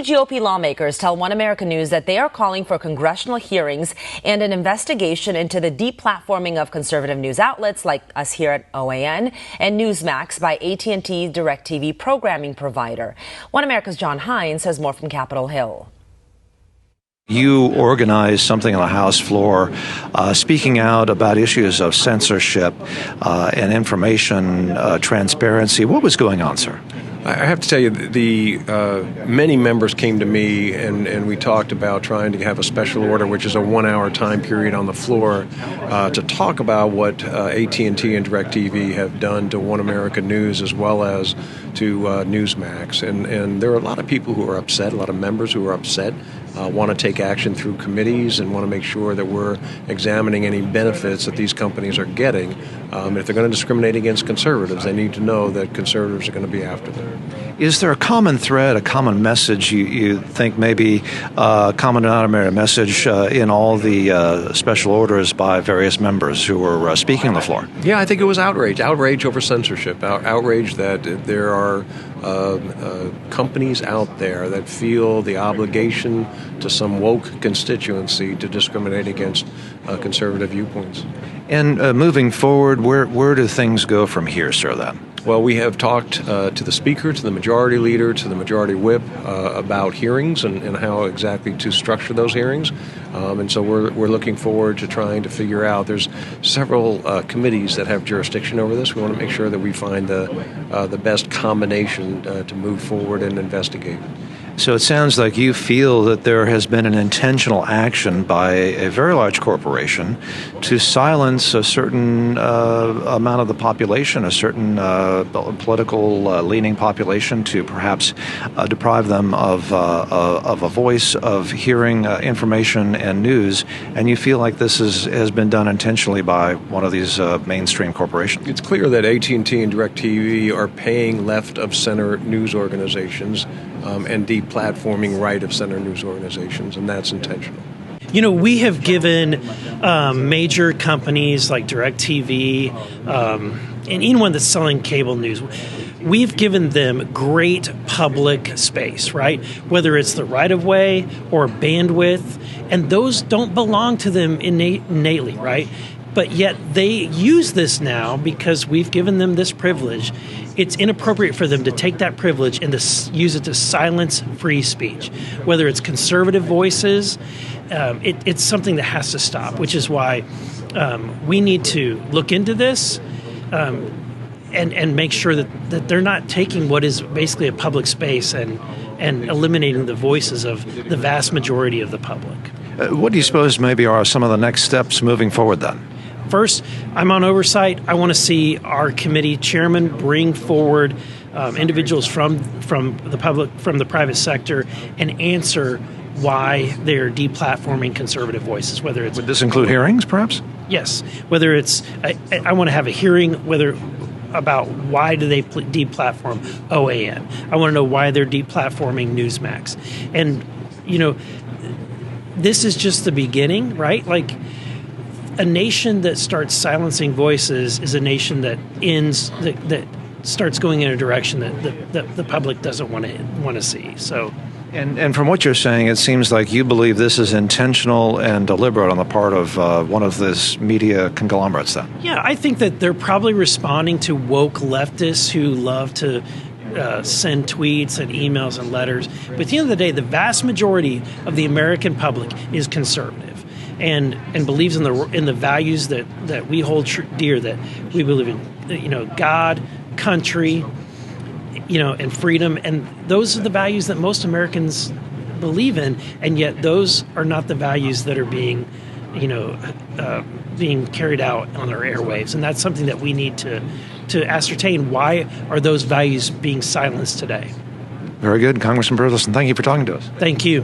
GOP lawmakers tell One America News that they are calling for congressional hearings and an investigation into the deplatforming of conservative news outlets like us here at OAN and Newsmax by AT&T DirecTV programming provider. One America's John Hines has more from Capitol Hill. You organized something on the House floor speaking out about issues of censorship and information transparency. What was going on, sir? I have to tell you, many members came to me and we talked about trying to have a special order, which is a 1-hour time period on the floor, to talk about what AT&T and DirecTV have done to One America News as well as to Newsmax. And there are a lot of people who are upset, a lot of members who are upset, want to take action through committees and want to make sure that we're examining any benefits that these companies are getting. If they're going to discriminate against conservatives, they need to know that conservatives are going to be after them. Is there a common thread, a common message you think maybe common denominator message in all the special orders by various members who were speaking on the floor? Yeah, I think it was outrage over censorship, outrage that there are companies out there that feel the obligation to some woke constituency to discriminate against conservative viewpoints. And moving forward, where do things go from here, sir, then? Well, we have talked to the Speaker, to the Majority Leader, to the Majority Whip about hearings and how exactly to structure those hearings. And so we're looking forward to trying to figure out. There's several committees that have jurisdiction over this. We want to make sure that we find the best combination to move forward and investigate. So it sounds like you feel that there has been an intentional action by a very large corporation to silence a certain amount of the population, a certain political leaning population, to perhaps deprive them of a voice, of hearing information and news. And you feel like this has been done intentionally by one of these mainstream corporations. It's clear that AT&T and DirecTV are paying left-of-center news organizations and deplatforming right-of-center news organizations, and that's intentional. You know, we have given major companies like DirecTV and anyone that's selling cable news, we've given them great public space, right? Whether it's the right-of-way or bandwidth, and those don't belong to them innately, right? But yet they use this now because we've given them this privilege. It's inappropriate for them to take that privilege and to use it to silence free speech. Whether it's conservative voices, it's something that has to stop, which is why we need to look into this and make sure that they're not taking what is basically a public space and eliminating the voices of the vast majority of the public. What do you suppose maybe are some of the next steps moving forward then? First, I'm on oversight. I want to see our committee chairman bring forward individuals from the public, from the private sector, and answer why they're deplatforming conservative voices. Whether it's would this include hearings, perhaps? Yes. Whether it's I want to have a hearing about why do they deplatform OAN. I want to know why they're deplatforming Newsmax. And you know, this is just the beginning, right? Like, a nation that starts silencing voices is a nation that that starts going in a direction that the public doesn't want to see. So, and from what you're saying, it seems like you believe this is intentional and deliberate on the part of one of this media conglomerates. Then, yeah, I think that they're probably responding to woke leftists who love to send tweets and emails and letters. But at the end of the day, the vast majority of the American public is conservative. And believes in the values that we hold dear, that we believe in, you know, God, country, you know, and freedom. And those are the values that most Americans believe in. And yet those are not the values that are being, you know, being carried out on our airwaves. And that's something that we need to ascertain. Why are those values being silenced today? Very good. Congressman Burleson, thank you for talking to us. Thank you.